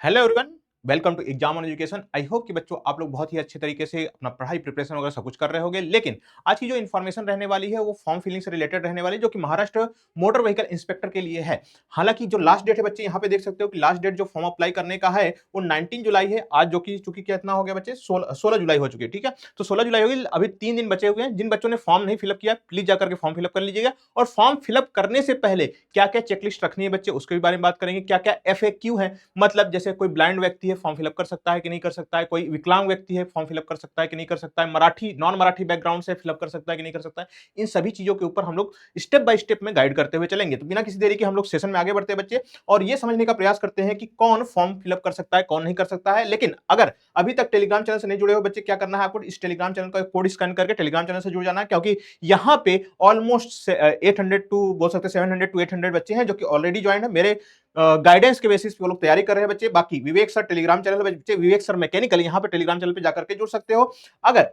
Hello everyone, welcome to exam on education. I hope कि बच्चों आप लोग बहुत ही अच्छे तरीके से अपना पढ़ाई प्रिपरेशन वगैरह सब कुछ कर रहे होंगे। लेकिन आज की जो इन्फॉर्मेशन रहने वाली है वो फॉर्म फिलिंग से रिलेटेड रहने वाली है, जो कि महाराष्ट्र मोटर व्हीकल इंस्पेक्टर के लिए है। हालांकि जो लास्ट डेट है बच्चे, यहाँ पे देख सकते हो कि लास्ट डेट जो फॉर्म अप्लाई करने का है वो 19 जुलाई है। आज जो कि चूंकि कितना हो गया बच्चे, 16 जुलाई हो चुकी है। ठीक है, तो 16 जुलाई होगी, अभी 3 दिन बचे हुए हैं। जिन बच्चों ने फॉर्म नहीं फिलअप किया प्लीज जाकर के फॉर्म फिलअप कर लीजिएगा। और फॉर्म फिलअप करने से पहले क्या क्या चेकलिस्ट रखनी है बच्चे, उसके बारे में बात करेंगे। क्या क्या FAQ है, मतलब जैसे कोई ब्लाइंड व्यक्ति है फॉर्म फिलअप कर सकता है कि नहीं कर सकता है, कोई विकलांग व्यक्ति है फॉर्म फिलअप कर सकता है कि नहीं कर सकता है, मराठी नॉन मराठी बैकग्राउंड से फिलअप कर सकता है कि नहीं कर सकता है। इन सभी चीजों के ऊपर हम लोग स्टेप बाय स्टेप में गाइड करते हुए चलेंगे। तो बिना किसी देरी के हम लोग सेशन में आगे बढ़ते हैं बच्चे, और ये समझने का प्रयास करते हैं कि कौन फॉर्म फिलअप कर सकता है, कौन नहीं कर सकता है। लेकिन अगर अभी तक टेलीग्राम चैनल से नहीं जुड़े हो बच्चे, क्या करना है आपको, इस टेलीग्राम चैनल का कोड स्कैन करके टेलीग्राम चैनल से जुड़ जाना है। क्योंकि यहाँ पे ऑलमोस्ट 800 टू बोल सकते हैं 700 टू 800 बच्चे हैं जो कि ऑलरेडी ज्वाइन है। मेरे गाइडेंस के बेसिस पे वो लोग तैयारी कर रहे हैं बच्चे। बाकी विवेक सर टेलीग्राम चैनल पे बच्चे, विवेक सर मैकेनिकल, यहाँ पे टेलीग्राम चैनल पे जाकर के जुड़ सकते हो। अगर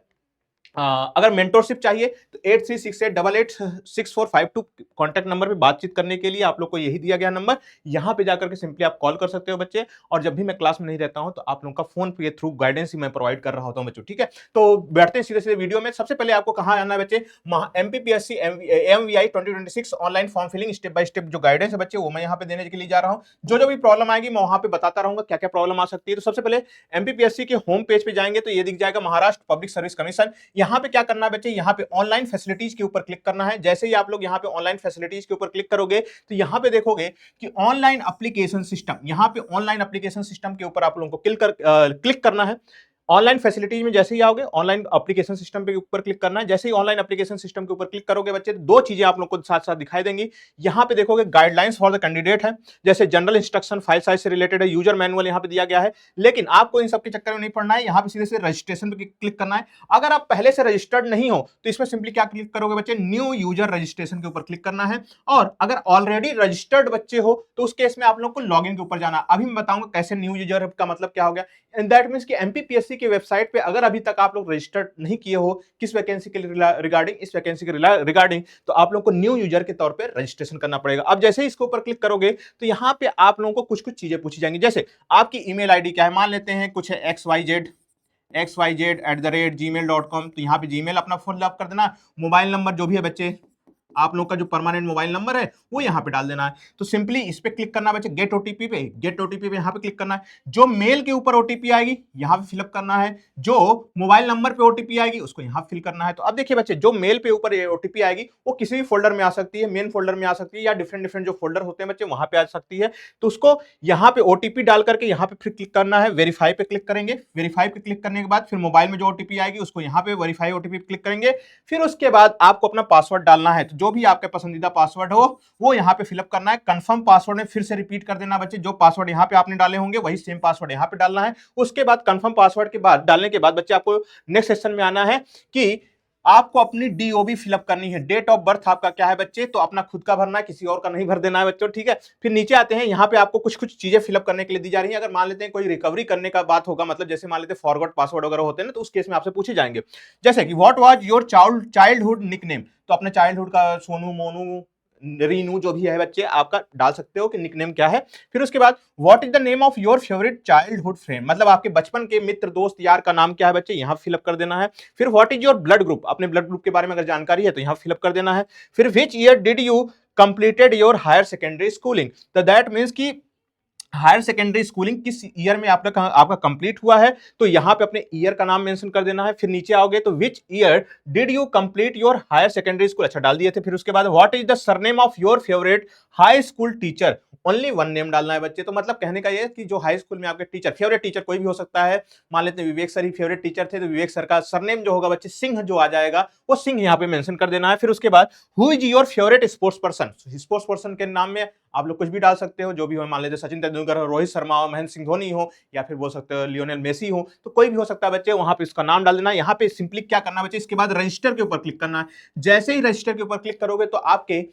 अगर मेंटोरशिप चाहिए तो 8368886452 कॉन्टैक्ट नंबर पे बातचीत करने के लिए आप लोग को यही दिया गया नंबर, यहां पे जाकर के सिंपली आप कॉल कर सकते हो बच्चे। और जब भी मैं क्लास में नहीं रहता हूं तो आप लोगों का फोन पे थ्रू गाइडेंस ही मैं प्रोवाइड कर रहा होता हूं बच्चों। ठीक है, तो बैठते हैं सीधे सीधे वीडियो में। सबसे पहले आपको कहां आना है बच्चे, MPPSC MVI 2026 online form filling step by step जो गाइडेंस है बच्चे, वो मैं यहाँ पे देने के लिए जा रहा हूँ। जो भी प्रॉब्लम आएगी मैं वहां पे बताता रहूंगा क्या क्या प्रॉब्लम आ सकती है। तो सबसे पहले MPPSC के होम पेज पे जाएंगे तो ये दिख जाएगा महाराष्ट्र पब्लिक सर्विस कमीशन। यहाँ पे क्या करना है बच्चे, यहाँ पे ऑनलाइन फैसिलिटीज के ऊपर क्लिक करना है। जैसे ही आप लोग यहाँ पे ऑनलाइन फैसिलिटीज के ऊपर क्लिक करोगे तो यहाँ पे देखोगे कि ऑनलाइन एप्लीकेशन सिस्टम, यहाँ पे ऑनलाइन एप्लीकेशन सिस्टम के ऊपर आप लोगों को क्लिक करना है। ऑनलाइन फैसिलिटीज में जैसे ही आओगे ऑनलाइन एप्लीकेशन सिस्टम के ऊपर क्लिक करना है। जैसे ही ऑनलाइन एप्लीकेशन सिस्टम के ऊपर क्लिक करोगे बच्चे, दो चीजें आप लोग को साथ साथ दिखाई देंगी। यहाँ पे देखोगे गाइडलाइंस फॉर द कैंडिडेट है, जैसे जनरल इंस्ट्रक्शन फाइल साइज से रिलेटेड है, यूजर मैनुअल यहाँ पे दिया गया है। लेकिन आपको इन सबके चक्कर में नहीं पड़ना है, यहाँ पे सीधे से रजिस्ट्रेशन पे क्लिक करना है। अगर आप पहले से रजिस्टर्ड नहीं हो तो इसमें सिंपली क्या क्लिक करोगे बच्चे, न्यू यूजर रजिस्ट्रेशन के ऊपर क्लिक करना है। और अगर ऑलरेडी रजिस्टर्ड बच्चे हो तो उस केस में आप लोग को लॉगिन के ऊपर जाना। अभी मैं बताऊंगा कैसे न्यू यूजर का मतलब क्या हो गया। एंड दैट मींस कि MPPSC की वेबसाइट पे अगर अभी तक आप लोग रजिस्टर्ड नहीं किए हो किस वैकेंसी के रिगार्डिंग, इस वैकेंसी के रिगार्डिंग, तो आप लोग को न्यू यूजर के तौर पे रजिस्ट्रेशन करना पड़ेगा। अब जैसे ही इसके ऊपर क्लिक करोगे तो यहाँ पे आप लोगों को कुछ कुछ चीजें पूछी जाएंगी। जैसे आपकी ईमेल आईडी क्या है, मान लेते हैं कुछ है xyz@gmail.com, तो यहाँ पे जीमेल अपना फुल अप कर देना। मोबाइल नंबर जो भी है बच्चे, आप लोग का जो परमानेंट मोबाइल नंबर है वो यहाँ पे डाल देना है। तो सिंपली इस पे क्लिक करना है बच्चे, गेट ओटीपी पे यहाँ पे क्लिक करना है। जो मेल के ऊपर ओटीपी आएगी यहाँ पे फिलअप करना है, जो मोबाइल नंबर पे ओटीपी आएगी उसको यहाँ फिल करना है। तो अब देखिए बच्चे, जो मेल पे ऊपर ओटीपी आएगी वो किसी भी फोल्डर में आ सकती है, मेन फोल्डर में आ सकती है, या डिफरेंट डिफरेंट जो फोल्डर होते हैं बच्चे वहां पे आ सकती है। तो उसको यहाँ पे ओटीपी डाल करके यहाँ पे फिर क्लिक करना है, वेरीफाई पे क्लिक करेंगे। वेरीफाई पे क्लिक करने के बाद फिर मोबाइल में जो ओटीपी आएगी उसको यहाँ पे वेरीफाई ओटीपी क्लिक करेंगे। फिर उसके बाद आपको अपना पासवर्ड डालना है। तो जो भी आपके पसंदीदा पासवर्ड हो वो यहाँ पे फिलअप करना है। कंफर्म पासवर्ड में फिर से रिपीट कर देना बच्चे, जो पासवर्ड यहाँ पे आपने डाले होंगे वही सेम पासवर्ड यहाँ पे डालना है। उसके बाद कंफर्म पासवर्ड के बाद डालने के बाद बच्चे आपको नेक्स्ट सेक्शन में आना है कि आपको अपनी DOB फिलअप करनी है। डेट ऑफ बर्थ आपका क्या है बच्चे, तो अपना खुद का भरना है, किसी और का नहीं भर देना है बच्चों। ठीक है, फिर नीचे आते हैं, यहाँ पे आपको कुछ कुछ चीजें फिलअप करने के लिए दी जा रही है। अगर मान लेते हैं कोई रिकवरी करने का बात होगा, मतलब जैसे मान लेते हैं फॉरगॉट पासवर्ड वगैरह होते हैं ना, तो उस केस में आपसे पूछे जाएंगे। जैसे कि what was your childhood nickname, तो अपने चाइल्डहुड का सोनू, मोनू, रीनू जो भी है बच्चे आपका डाल सकते हो कि निकनेम क्या है। फिर उसके बाद what is the name of your favourite childhood friend, मतलब आपके बचपन के मित्र दोस्त यार का नाम क्या है बच्चे, यहाँ फिलअप कर देना है। फिर what is your blood group, अपने ब्लड ग्रुप के बारे में अगर जानकारी है तो यहाँ फिलअप कर देना है। फिर which year did you completed your higher secondary schooling, तो दैट मीन्स की हायर सेकेंडरी स्कूलिंग किस ईयर में आपका कंप्लीट हुआ है, तो यहां पे अपने ईयर का नाम मेंशन कर देना है। फिर नीचे आओगे तो which year did you complete your higher secondary school, अच्छा डाल दिए थे। फिर उसके बाद what is the surname of your favourite high school teacher, only one name डालना है बच्चे। तो मतलब कहने का ये कि जो हाई स्कूल में आपके टीचर, फेवरेट टीचर कोई भी हो सकता है। मान लेते हैं विवेक सर ही फेवरेट टीचर थे, तो विवेक सर का सरनेम जो होगा बच्चे सिंह जो आ जाएगा वो सिंह यहाँ पे मेंशन कर देना है। फिर उसके बाद who is your favourite sports person, sports person के नाम में आप लोग कुछ भी डाल सकते हो, जो भी हो, मान लेते सचिन तेंदुलकर हो, रोहित शर्मा हो, महेंद्र सिंह धोनी हो, या फिर बोल सकते हो लियोनेल मेसी हो, तो कोई भी हो सकता है बच्चे। वहां पे इसका नाम डाल देना। यहाँ पे सिंपली क्या करना बच्चे, इसके बाद रजिस्टर के ऊपर क्लिक करना है। जैसे ही रजिस्टर के ऊपर क्लिक करोगे तो आपके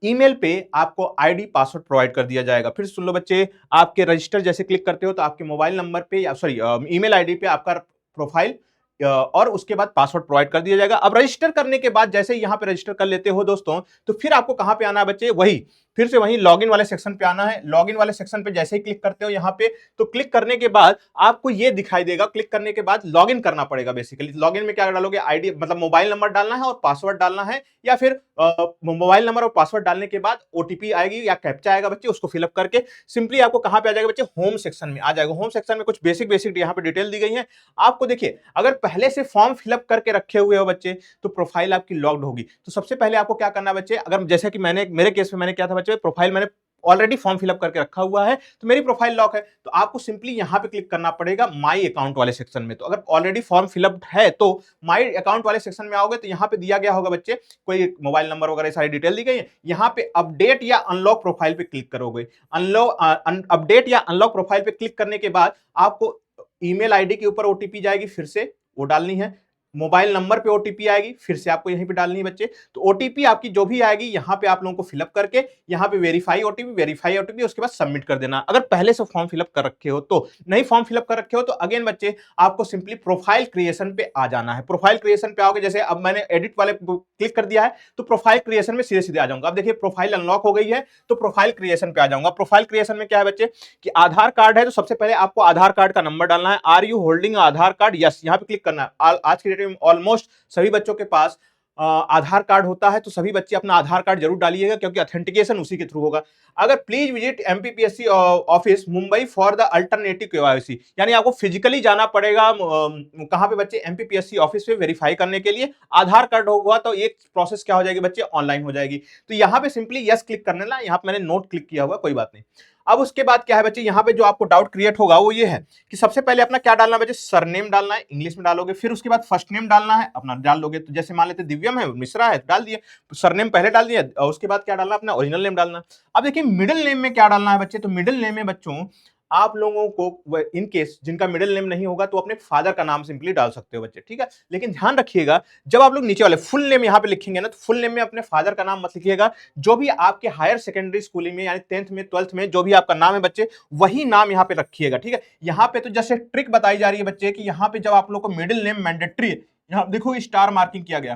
ईमेल पे आपको आईडी पासवर्ड प्रोवाइड कर दिया जाएगा। फिर सुन लो बच्चे, आपके रजिस्टर जैसे क्लिक करते हो तो आपके मोबाइल नंबर पे या सॉरी ईमेल आईडी पे आपका प्रोफाइल और उसके बाद पासवर्ड प्रोवाइड कर दिया जाएगा। अब रजिस्टर करने के बाद जैसे ही यहाँ पे रजिस्टर कर लेते हो दोस्तों, तो फिर आपको कहां पे आना है बच्चे, वही फिर से वहीं लॉगिन वाले सेक्शन पे आना है। लॉगिन वाले सेक्शन पे जैसे ही क्लिक करते हो यहाँ पे, तो क्लिक करने के बाद आपको ये दिखाई देगा, क्लिक करने के बाद लॉगिन करना पड़ेगा। बेसिकली लॉगिन में क्या डालोगे, आईडी मतलब मोबाइल नंबर डालना है और पासवर्ड डालना है, या फिर मोबाइल नंबर और पासवर्ड डालने के बाद ओटीपी आएगी या कैप्चा आएगा बच्चे, उसको फिलअप करके सिंपली आपको कहां पे आ जाएगा बच्चे, होम सेक्शन में आ जाएगा। होम सेक्शन में कुछ बेसिक यहाँ पे डिटेल दी गई है आपको। देखिए अगर पहले से फॉर्म फिलअप करके रखे हुए हो बच्चे तो प्रोफाइल आपकी लॉक्ड होगी। तो सबसे पहले आपको क्या करना है बच्चे, अगर जैसे कि मैंने मेरे केस में मैंने क्या था बच्चे, प्रोफाइल मैंने ऑलरेडी फॉर्म फिलअप करके रखा हुआ है तो मेरी प्रोफाइल लॉक है, तो आपको सिंपली यहां पे क्लिक करना पड़ेगा माई अकाउंट वाले सेक्शन में। तो अगर ऑलरेडी फॉर्म फिलअप है तो माई अकाउंट वाले सेक्शन में आओगे तो यहां पे दिया गया होगा बच्चे, कोई मोबाइल नंबर वगैरह सारी डिटेल दी गई है। यहां पे अपडेट या अनलॉक प्रोफाइल पे क्लिक करोगे। अपडेट या अनलॉक प्रोफाइल पे क्लिक करने के बाद आपको ईमेल आईडी के ऊपर ओटीपी जाएगी, फिर से वो डालनी है। मोबाइल नंबर पे ओटीपी आएगी, फिर से आपको यहीं पे डालनी है बच्चे। तो ओटीपी आपकी जो भी आएगी यहां पे आप लोगों को फिलअप करके यहां पे वेरीफाई ओटीपी उसके बाद सबमिट कर देना, अगर पहले से फॉर्म फिलअप कर रखे हो तो। नहीं फॉर्म फिलअप कर रखे हो तो अगेन बच्चे आपको सिंपली प्रोफाइल क्रिएशन पे आ जाना है। प्रोफाइल क्रिएशन पे आओगे, जैसे अब मैंने एडिट वाले क्लिक कर दिया है तो प्रोफाइल क्रिएशन में सीधे सीधे आ जाऊंगा। अब देखिए प्रोफाइल अनलॉक हो गई है तो प्रोफाइल क्रिएशन पे आ जाऊंगा। प्रोफाइल क्रिएशन में क्या है बच्चे कि आधार कार्ड है, तो सबसे पहले आपको आधार कार्ड का नंबर डालना है। Are you holding Aadhaar card, yes, यहां पे क्लिक करना है। आज की डेट में ऑलमोस्ट सभी बच्चों के पास आधार कार्ड होता है, तो सभी बच्चे अपना आधार कार्ड जरूर डालिएगा क्योंकि ऑथेंटिकेशन उसी के थ्रू होगा। अगर please visit MPPSC office Mumbai for the alternative KYC, यानी आपको फिजिकली जाना पड़ेगा कहां पे बच्चे, एमपीपीएससी ऑफिस पे वेरीफाई करने के लिए। आधार कार्ड होगा तो एक प्रोसेस क्या हो जाएगी बच्चे, ऑनलाइन हो जाएगी। तो यहां पे सिंपली यस क्लिक करने ना, यहां पे मैंने नोट क्लिक किया हुआ, कोई बात नहीं। अब उसके बाद क्या है बच्चे, यहां पे जो आपको डाउट क्रिएट होगा वो ये है कि सबसे पहले अपना क्या डालना है बच्चे, सरनेम डालना है, इंग्लिश में डालोगे। फिर उसके बाद फर्स्ट नेम डालना है, अपना डाल लोगे। तो जैसे मान लेते दिव्यम है, मिश्रा है, डाल दिए, सरनेम पहले डाल दिया। और उसके बाद क्या डालना, अपना ओरिजिनल नेम डालना। अब देखिए मिडिल नेम में क्या डालना है बच्चे, तो मिडिल नेम में बच्चों आप लोगों को इन केस जिनका मिडिल नेम नहीं होगा तो अपने फादर का नाम सिंपली डाल सकते हो बच्चे, ठीक है। लेकिन ध्यान रखिएगा जब आप लोग नीचे वाले फुल नेम यहां पे लिखेंगे ना, तो फुल नेम में अपने फादर का नाम मत लिखिएगा। जो भी आपके हायर सेकेंडरी स्कूलिंग में यानी 10th में 12th में जो भी आपका नाम है बच्चे, वही नाम यहाँ पे रखिएगा, ठीक है। यहाँ पे तो जैसे ट्रिक बताई जा रही है बच्चे कि यहाँ पे जब आप लोग को मिडिल नेम मैंडेटरी है, यहाँ देखो स्टार मार्किंग किया गया,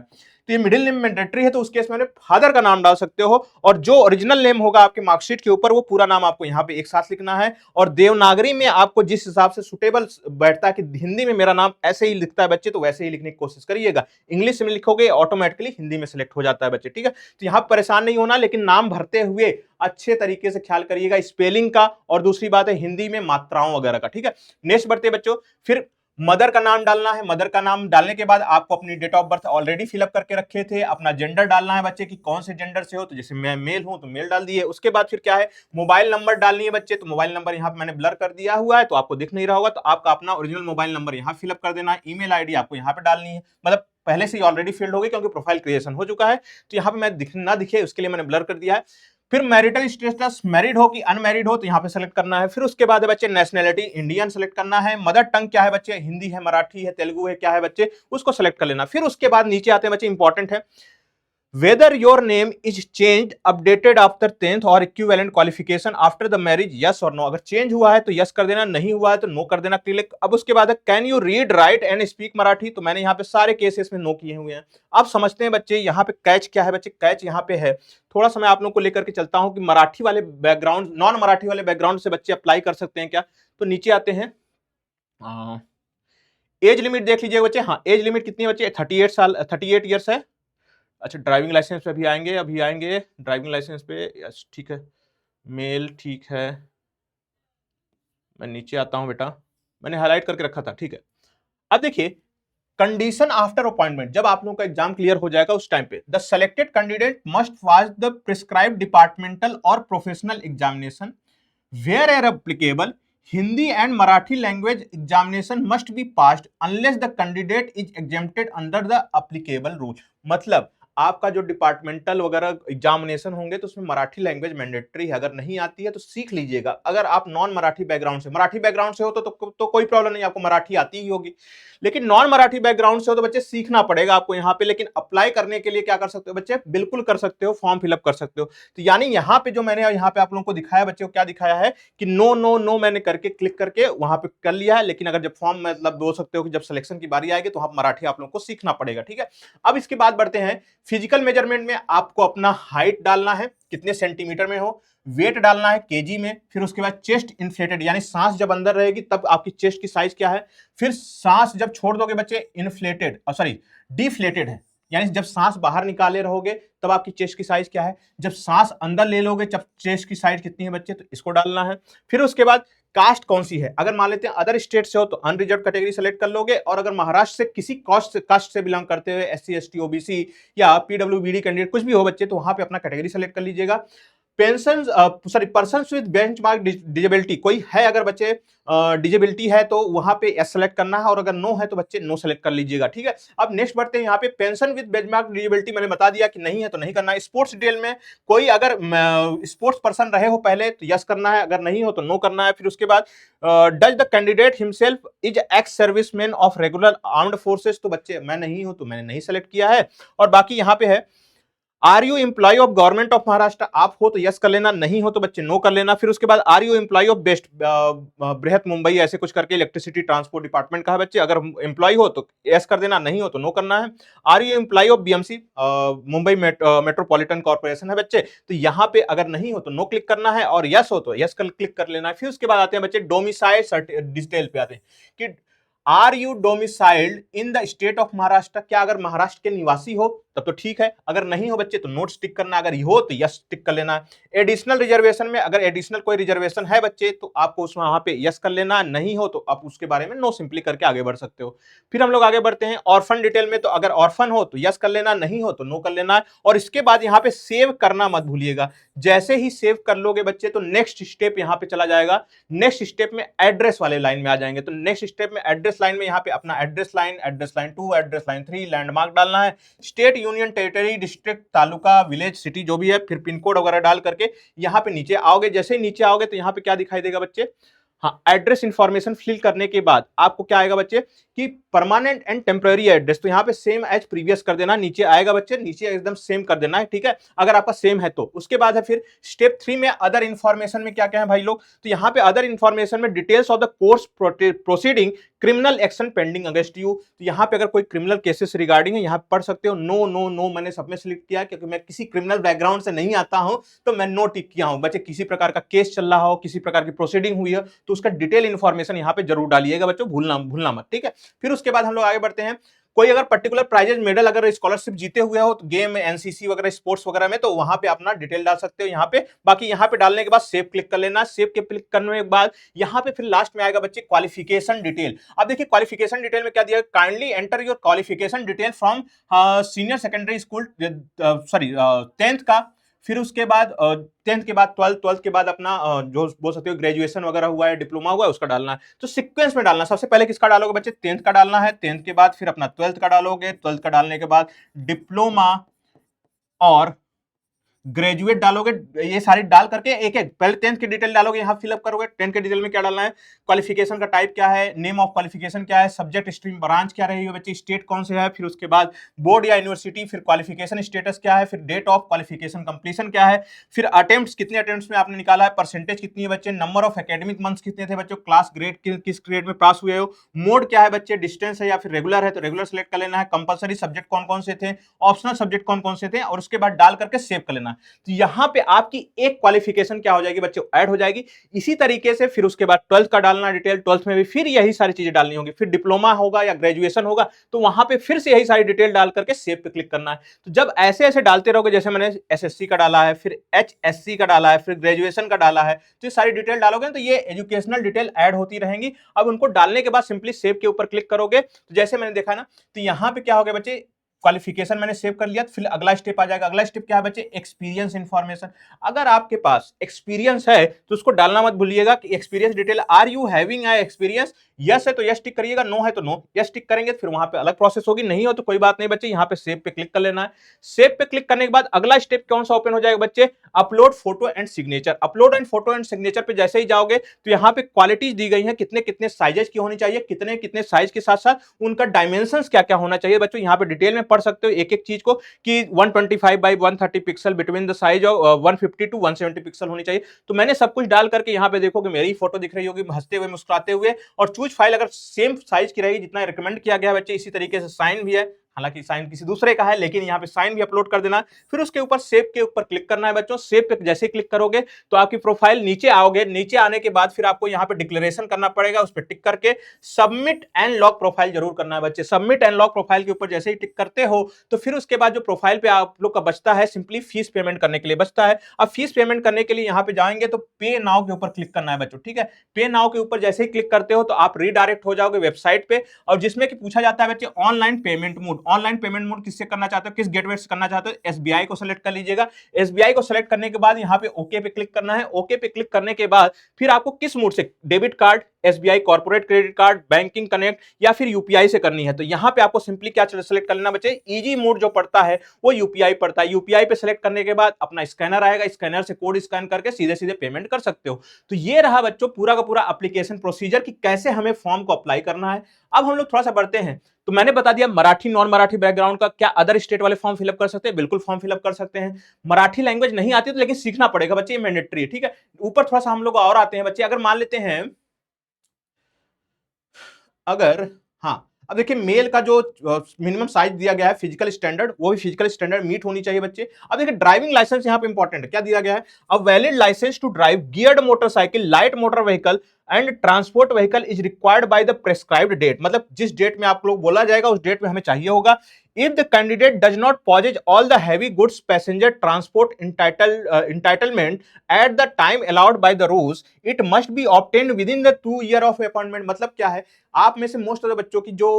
तो ये मिडिल नेम मैंडेटरी है, तो उस केस में फादर का नाम डाल सकते हो। और जो ओरिजिनल नेम होगा आपके मार्कशीट के ऊपर वो पूरा नाम आपको यहाँ पे एक साथ लिखना है। और देवनागरी में आपको जिस हिसाब से सुटेबल बैठता है कि हिंदी में मेरा नाम ऐसे ही लिखता है बच्चे, तो वैसे ही लिखने की कोशिश करिएगा। इंग्लिश में लिखोगे ऑटोमेटिकली हिंदी में सिलेक्ट हो जाता है बच्चे, ठीक है। तो यहाँ परेशान नहीं होना, लेकिन नाम भरते हुए अच्छे तरीके से ख्याल करिएगा स्पेलिंग का, और दूसरी बात है हिंदी में मात्राओं वगैरह का, ठीक है। नेक्स्ट बढ़ते बच्चों, फिर मदर का नाम डालना है। मदर का नाम डालने के बाद आपको अपनी date of birth already fill up करके रखे थे। अपना जेंडर डालना है बच्चे कि कौन से जेंडर से हो, तो जैसे मैं मेल हूं तो मेल डाल दिए। उसके बाद फिर क्या है, मोबाइल नंबर डालनी है बच्चे। तो मोबाइल नंबर यहाँ पे मैंने ब्लर कर दिया हुआ है तो आपको दिख नहीं रहा होगा, तो आपका अपना ओरिजिनल मोबाइल नंबर यहाँ फिलअप कर देना है। ईमेल आईडी आपको यहाँ पे डालनी है, मतलब पहले से ही ऑलरेडी फिल्ड होगी क्योंकि प्रोफाइल क्रिएशन हो चुका है, तो यहाँ पे मैं ना दिखे उसके लिए मैंने ब्लर कर दिया है। फिर मैरिटल स्टेटस, मैरिड हो कि अनमैरिड हो, तो यहाँ पे सेलेक्ट करना है। फिर उसके बाद है बच्चे नेशनैलिटी, इंडियन सेलेक्ट करना है। मदर टंग क्या है बच्चे, हिंदी है, मराठी है, तेलुगु है, क्या है बच्चे, उसको सेलेक्ट कर लेना। फिर उसके बाद नीचे आते हैं बच्चे, इंपॉर्टेंट है, whether your name is changed updated after 10th or equivalent qualification after the marriage, yes or no। अगर चेंज हुआ है तो यस कर देना, नहीं हुआ है तो नो कर देना, क्लिक। अब उसके बाद है can you read write and speak Marathi, तो मैंने यहाँ पे सारे केसेस में नो किए हुए हैं। अब समझते हैं बच्चे यहाँ पे कैच क्या है बच्चे, कैच यहाँ पे है, थोड़ा सा मैं आप लोगों को लेकर के चलता हूँ कि मराठी वाले बैकग्राउंड, नॉन मराठी वाले बैकग्राउंड से बच्चे अप्लाई कर सकते हैं क्या। तो नीचे आते हैं, एज लिमिट देख लीजिए बच्चे। हाँ, एज लिमिट कितनी है बच्चे, 38 ईयर्स है। अच्छा, ड्राइविंग लाइसेंस पे अभी आएंगे ड्राइविंग लाइसेंस पे, यस ठीक है, मेल ठीक है। मैं नीचे आता हूं बेटा, मैंने हाईलाइट करके रखा था, ठीक है। अब देखिए कंडीशन आफ्टर अपॉइंटमेंट, जब आप लोगों का एग्जाम क्लियर हो जाएगा उस टाइम पे the selected candidate must pass the prescribed departmental और professional examination wherever applicable. Hindi and Marathi language examination must be passed unless the candidate is exempted under the applicable rule. मतलब आपका जो departmental वगैरह examination होंगे तो उसमें Marathi language mandatory है, अगर नहीं आती है तो सीख लीजिएगा। अगर आप नॉन मराठी बैकग्राउंड से, मराठी बैकग्राउंड से हो तो कोई प्रॉब्लम नहीं, आपको मराठी आती ही होगी। लेकिन नॉन मराठी बैकग्राउंड से हो तो बच्चे सीखना पड़ेगा आपको यहाँ पे। लेकिन अप्लाई करने के लिए क्या कर सकते हो बच्चे, बिल्कुल कर सकते हो, फॉर्म फिलअप कर सकते हो। तो यानी यहाँ पे जो मैंने यहाँ पे आप लोगों को दिखाया बच्चे को, क्या दिखाया है कि नो नो नो मैंने करके क्लिक करके वहां पे कर लिया है। लेकिन अगर जब फॉर्म मतलब बोल सकते हो कि जब सिलेक्शन की बारी आएगी तो आप मराठी आप लोगों को सीखना पड़ेगा, ठीक है। अब इसके बाद बढ़ते हैं, फिजिकल मेजरमेंट में आपको अपना हाइट डालना है, कितने सेंटीमीटर में हो, वेट डालना है केजी में, फिर उसके बाद चेस्ट इन्फ्लेटेड यानी सांस जब अंदर रहेगी तब आपकी चेस्ट की साइज क्या है, फिर सांस जब छोड़ दोगे बच्चे इन्फ्लेटेड सॉरी डिफ्लेटेड है यानी जब सांस बाहर निकाले रहोगे तब आपकी चेस्ट की साइज क्या है, जब सांस अंदर ले लोगे तब चेस्ट की साइज कितनी है बच्चे, तो इसको डालना है। फिर उसके बाद कास्ट कौन सी है, अगर मान लेते हैं अदर स्टेट से हो तो अनरिजर्व कैटेगरी सेलेक्ट कर लोगे, और अगर महाराष्ट्र से किसी कास्ट से बिलोंग करते हुए एससी एसटी ओबीसी या पीडब्ल्यूबीडी कैंडिडेट कुछ भी हो बच्चे तो वहां पे अपना कैटेगरी सेलेक्ट कर लीजिएगा। Pension sorry person with benchmark disability कोई है अगर बच्चे डिजेबिलिटी है तो वहां पे एस सेलेक्ट करना है, और अगर नो है तो बच्चे नो सेलेक्ट कर लीजिएगा, ठीक है। अब नेक्स्ट बढ़ते हैं, यहाँ पे पेंशन विद बेंचमार्क डिजेबिलिटी मैंने बता दिया कि नहीं है तो नहीं करना है। स्पोर्ट्स डिटेल में कोई अगर स्पोर्ट्स पर्सन रहे हो पहले तो यस करना है, अगर नहीं हो तो नो करना है। फिर उसके बाद does the candidate himself is ex serviceman of regular armed forces, तो बच्चे मैं नहीं हूं तो मैंने नहीं सेलेक्ट किया है। और बाकी यहाँ पे है are you employ of government of Maharashtra, आप हो तो यस कर लेना, नहीं हो तो बच्चे नो कर लेना। फिर उसके बाद are you employ of BEST Brihat Mumbai ऐसे कुछ करके इलेक्ट्रिसिटी ट्रांसपोर्ट डिपार्टमेंट का है बच्चे, अगर एम्प्लॉय हो तो यस कर देना, नहीं हो तो नो करना है। Are you employ of BMC Mumbai metropolitan corporation है बच्चे, तो यहाँ पे अगर नहीं हो तो नो क्लिक करना है, और यस हो तो यस क्लिक कर लेना है। फिर उसके बाद आते हैं बच्चे डोमिसाइल डिटेल पे आते हैं कि are you domiciled in the state of Maharashtra, क्या अगर महाराष्ट्र के निवासी हो तब तो ठीक है, अगर नहीं हो बच्चे तो नोट टिक करना, अगर हो तो यस टिक कर लेना है। एडिशनल रिजर्वेशन में अगर एडिशनल कोई रिजर्वेशन है बच्चे तो आपको उसमें वहां पे यस कर लेना, नहीं हो तो आप उसके बारे में नो सिंपली करके आगे बढ़ सकते हो। फिर हम लोग आगे बढ़ते हैं ऑर्फन डिटेल में, तो अगर ऑर्फन हो तो यस कर लेना, नहीं हो तो नो कर लेना। और इसके बाद यहाँ पे सेव करना मत भूलिएगा, जैसे ही सेव कर लोगे बच्चे तो नेक्स्ट स्टेप यहाँ पे चला जाएगा, नेक्स्ट स्टेप में एड्रेस वाले लाइन में आ जाएंगे। तो नेक्स्ट स्टेप में एड्रेस लाइन में यहाँ पे अपना address line 2, address line 3 landmark डालना है, state union territory district taluka village city जो भी है, फिर पिन कोड वगैरह डाल करके यहाँ पे नीचे आओगे। जैसे ही नीचे आओगे तो यहाँ पे क्या दिखाई देगा बच्चे, हाँ एड्रेस इंफॉर्मेशन फिल करने के बाद आपको क्या आएगा बच्चे कि परमानेंट एंड टेम्पररी एड्रेस, तो यहाँ पे सेम एज प्रीवियस कर देना, नीचे आएगा बच्चे, नीचे एकदम सेम कर देना है, ठीक है, अगर आपका सेम है तो। उसके बाद है फिर स्टेप 3 में अदर इंफॉर्मेशन में क्या क्या है भाई लोग, तो यहाँ पे अदर इंफॉर्मेशन में details of the course proceeding criminal action pending against you, तो यहाँ पे अगर कोई क्रिमिनल केसेस रिगार्डिंग है यहाँ पे पढ़ सकते हो। नो नो नो मैंने सब में सिलेक्ट किया क्योंकि मैं किसी क्रिमिनल बैकग्राउंड से नहीं आता हूं तो मैं नो टिक किया हूं। बच्चे किसी प्रकार का केस चल रहा हो, किसी प्रकार की प्रोसीडिंग हुई है तो उसका डिटेल इंफॉर्मेशन यहाँ पे जरूर डालिएगा बच्चों, भूलना मत, ठीक है। फिर उसके बाद हम लोग आगे बढ़ते हैं, कोई अगर पर्टिकुलर प्राइजेस मेडल अगर स्कॉलरशिप जीते हुए हो तो गेम में एनसीसी वगैरह स्पोर्ट्स वगैरह में, तो वहां पे अपना डिटेल डाल सकते हो यहाँ पे। बाकी यहाँ पे डालने के बाद सेव क्लिक कर लेना, सेव के क्लिक करने के बाद यहाँ पे फिर लास्ट में आएगा बच्चे क्वालिफिकेशन डिटेल। अब देखिए क्वालिफिकेशन डिटेल में क्या दिया, kindly enter your qualification detail from senior secondary school sorry 10th का, फिर उसके बाद 10th के बाद 12th के बाद अपना जो बोल सकते हो ग्रेजुएशन वगैरह हुआ है, डिप्लोमा हुआ है, उसका डालना है। तो सीक्वेंस में डालना, सबसे पहले किसका डालोगे बच्चे, 10th का डालना है, 10th के बाद फिर अपना 12th का डालोगे, 12th का डालने के बाद डिप्लोमा और ग्रेजुएट डालोगे, ये सारी डाल करके एक एक पहले 10th की डिटेल डालोगे, यहाँ फिलअप करोगे। 10th के डिटेल में क्या डालना है, क्वालिफिकेशन का टाइप क्या है, नेम ऑफ क्वालिफिकेशन क्या है, सब्जेक्ट स्ट्रीम ब्रांच क्या रही है बच्चे, स्टेट कौन से है, फिर उसके बाद बोर्ड या यूनिवर्सिटी, फिर क्वालिफिकेशन स्टेटस क्या है, फिर डेट ऑफ क्वालिफिकेशन कंप्लीशन क्या है, फिर अटेम्प्ट्स कितने अटेम्प्ट्स में आपने निकाला है, परसेंटेज कितनी है बच्चे, नंबर ऑफ एकेडमिक मंथ्स कितने थे बच्चों, क्लास ग्रेड किस ग्रेड में पास हुए हो, मोड क्या है बच्चे, डिस्टेंस है या फिर रेगुलर है तो रेगुलर सेलेक्ट कर लेना है, कंपलसरी सब्जेक्ट कौन कौन से थे, ऑप्शनल सब्जेक्ट कौन कौन से थे, और उसके बाद डाल करके सेव कर लेना। तो यहाँ पे आपकी एक क्वालिफिकेशन क्या हो जाएगी बच्चों, ऐड हो जाएगी। इसी तरीके से फिर उसके बाद 12th का डालना डिटेल, 12th में भी फिर यही सारी चीजें डालनी होगी, फिर डिप्लोमा होगा या ग्रेजुएशन होगा तो वहां पे फिर से यही सारी डिटेल डाल करके सेव पे क्लिक करना है। तो जब ऐसे ऐसे डालते रहोगे, जैसे मैंने एसएससी का डाला है, फिर एचएससी का डाला है, फिर ग्रेजुएशन का डाला है, तो ये सारी डिटेल डालोगे तो ये एजुकेशनल डिटेल ऐड होती रहेंगी। अब उनको डालने के बाद सिंपली सेव के ऊपर क्लिक करोगे तो जैसे मैंने देखा ना, तो यहां पे क्या हो गया बच्चे, क्वालिफिकेशन मैंने सेव कर लिया, फिर अगला स्टेप आ जाएगा। अगला स्टेप क्या है बच्चे, एक्सपीरियंस इंफॉर्मेशन। अगर आपके पास एक्सपीरियंस है तो उसको डालना मत भूलिएगा कि experience detail, are you having experience, yes है तो यस टिक करिएगा, नो है तो नो, यस टिक करेंगे फिर वहां पे अलग प्रोसेस होगी, नहीं हो तो कोई बात नहीं बच्चे, यहाँ पे सेव पे क्लिक कर लेना है। सेव पे क्लिक करने के बाद अगला स्टेप कौन सा ओपन हो जाएगा बच्चे, upload photo and signature. Upload and photo and signature पे जैसे ही जाओगे तो यहाँ पे क्वालिटीज दी गई है, कितने कितने साइजेस की होनी चाहिए, कितने कितने साइज के साथ साथ उनका डायमेंशंस क्या क्या होना चाहिए बच्चों, यहाँ पे डिटेल में पढ़ सकते हो एक एक चीज को कि 125 by 130 pixel between the size of 150 to 170 pixel होनी चाहिए। तो मैंने सब कुछ डाल करके यहाँ पे देखो कि मेरी फोटो दिख रही होगी हंसते हुए मुस्कुराते हुए, और चूज फाइल अगर सेम साइज की रहेगी जितना रिकमेंड किया गया है बच्चे, इसी तरीके से साइन भी है, हालांकि साइन किसी दूसरे का है, लेकिन यहाँ पे साइन भी अपलोड कर देना। फिर उसके ऊपर सेव के ऊपर क्लिक करना है बच्चों। सेव पे जैसे क्लिक करोगे तो आपकी प्रोफाइल नीचे आओगे। नीचे आने के बाद फिर आपको यहाँ पे डिक्लेरेशन करना पड़ेगा, उस पर टिक करके सबमिट एंड लॉक प्रोफाइल जरूर करना है बच्चे। सबमिट एंड लॉक प्रोफाइल के ऊपर जैसे ही टिक करते हो तो फिर उसके बाद जो प्रोफाइल पे आप लोग का बचता है सिंपली फीस पेमेंट करने के लिए बचता है। अब फीस पेमेंट करने के लिए यहाँ पे जाएंगे तो पे नाउ के ऊपर क्लिक करना है बच्चों, ठीक है। पे नाउ के ऊपर जैसे ही क्लिक करते हो तो आप रीडायरेक्ट हो जाओगे वेबसाइट पे, और जिसमें कि पूछा जाता है बच्चे online payment mode. Online payment mode किससे करना चाहते हो, किस गेटवे से करना चाहते हो, एसबीआई को सेलेक्ट कर लीजिएगा। एसबीआई को सेलेक्ट करने के बाद यहाँ पे ओके पे क्लिक करना है। ओके पे क्लिक करने के बाद फिर आपको किस मोड से, debit card, SBI corporate credit card, banking connect या फिर यूपीआई से करनी है, तो यहाँ पे आपको सिंपली क्या सेलेक्ट कर लेना बच्चे, इजी मोड जो पड़ता है वो यूपीआई पड़ता है। यूपीआई पे सेलेक्ट करने के बाद अपना स्कैनर आएगा, स्कैनर से कोड स्कैन करके सीधे सीधे पेमेंट कर सकते हो। तो ये रहा बच्चों पूरा का पूरा एप्लीकेशन प्रोसीजर कि कैसे हमें फॉर्म को अप्लाई करना है। अब हम लोग थोड़ा सा बढ़ते हैं। तो मैंने बता दिया मराठी नॉन मराठी बैकग्राउंड का, क्या अदर स्टेट वाले फॉर्म फिलअप कर सकते हैं, बिल्कुल फॉर्म फिलअप कर सकते हैं। मराठी लैंग्वेज नहीं आती तो लेकिन सीखना पड़ेगा बच्चे, ये मैंडेटरी है, ठीक है। ऊपर थोड़ा सा हम लोग और आते हैं बच्चे। अगर मान लेते हैं अगर, हाँ अब देखिए मेल का जो मिनिमम साइज दिया गया है फिजिकल स्टैंडर्ड, वो भी फिजिकल स्टैंडर्ड मीट होनी चाहिए बच्चे। अब देखिए ड्राइविंग लाइसेंस यहाँ पे इंपॉर्टेंट है, क्या दिया गया है, a valid licence to drive geared motorcycle, light motor vehicle and transport vehicle is required by the prescribed date. मतलब जिस डेट में आप लोग बोला जाएगा उस डेट में हमें चाहिए होगा। If the candidate does not possess all the heavy goods passenger transport entitlement at the time allowed by the rules, it must be obtained within the 2 year of appointment। मतलब क्या है, आप में से मोस्ट ऑफ द बच्चों की जो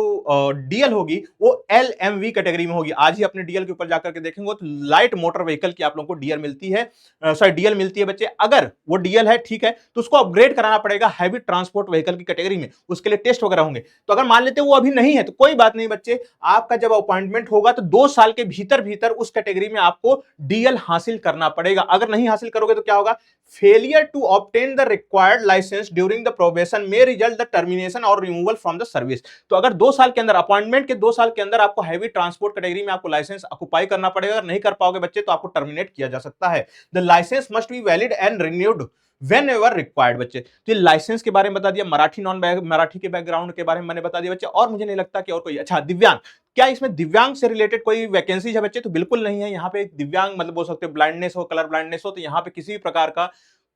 DL होगी वो एलएमवी कैटेगरी में होगी। आज ही अपने डीएल के ऊपर जाकर के देखेंगे तो लाइट मोटर व्हीकल की आप लोगों को डीएल मिलती है, सॉरी डीएल मिलती है बच्चे। अगर वो डीएल है ठीक है तो उसको अपग्रेड कराना पड़ेगा हैवी ट्रांसपोर्ट व्हीकल की कैटेगरी में, उसके लिए टेस्ट वगैरह होंगे। तो अगर मान लेते वो अभी नहीं है तो कोई बात नहीं बच्चे, आपका जब अपॉइंटमेंट होगा तो 2 साल के भीतर भीतर उस कैटेगरी में आपको डीएल हासिल करना पड़ेगा। अगर नहीं हासिल करोगे तो क्या होगा, failure to obtain the required licence during the probation may result the termination और रिमूवल फ्रॉम द सर्विस। तो अगर 2 साल के अंदर, अपॉइंटमेंट के 2 साल के अंदर आपको हैवी ट्रांसपोर्ट कैटेगरी में आपको लाइसेंस ऑक्युपाई करना पड़ेगा। अगर नहीं कर पाओगे बच्चे तो आपको टर्मिनेट किया जा सकता है। The licence must be valid and renewed whenever required बच्चे। तो ये लाइसेंस के बारे में बता दिया, मराठी नॉन मराठी के बैकग्राउंड के बारे में मैंने बता दिया बच्चे। और मुझे नहीं लगता कि और कोई, अच्छा दिव्यांग, क्या इसमें दिव्यांग से रिलेटेड कोई वैकेंसीज है बच्चे, तो बिल्कुल नहीं है। यहाँ पे दिव्यांग मतलब बोल सकते हो ब्लाइंडनेस हो, कलर ब्लाइंडनेस हो, तो यहाँ पे किसी भी प्रकार का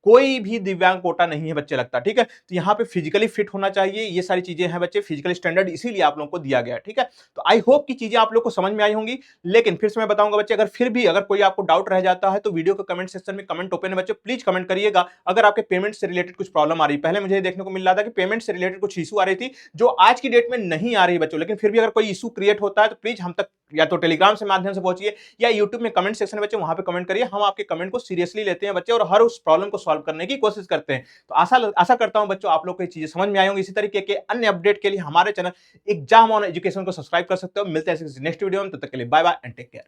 कोई भी दिव्यांग कोटा नहीं है बच्चे लगता, ठीक है। तो यहाँ पे फिजिकली फिट होना चाहिए, ये सारी चीजें हैं बच्चे, फिजिकल स्टैंडर्ड इसीलिए आप लोगों को दिया गया है, ठीक है। तो आई होप की चीजें आप लोग को समझ में आई होंगी। लेकिन फिर से मैं बताऊंगा बच्चे, अगर फिर भी अगर कोई आपको डाउट रह जाता है तो वीडियो के कमेंट सेक्शन में कमेंट ओपन है बच्चे, प्लीज कमेंट करिएगा। अगर आपके पेमेंट से रिलेटेड कुछ प्रॉब्लम आ रही, पहले मुझे देखने को मिल रहा था कि पेमेंट से रिलेटेड कुछ इशू आ रही थी जो आज की डेट में नहीं आ रही बच्चों, लेकिन फिर भी अगर कोई इशू क्रिएट होता है तो प्लीज हम तक या तो टेलीग्राम से माध्यम से पहुंचिए या यूट्यूब में कमेंट सेक्शन में बच्चे वहां पे कमेंट करिए। हम आपके कमेंट को सीरियसली लेते हैं बच्चे और हर उस प्रॉब्लम को सॉल्व करने की कोशिश करते हैं। तो आशा करता हूं बच्चों आप लोग को ये चीजें समझ में आई होंगी। इसी तरीके के अन्य अपडेट के लिए हमारे चैनल एग्जाम ऑन एजुकेशन को सब्सक्राइब कर सकते हो। मिलते हैं नेक्स्ट वीडियो में, तब तक के लिए bye bye and take care.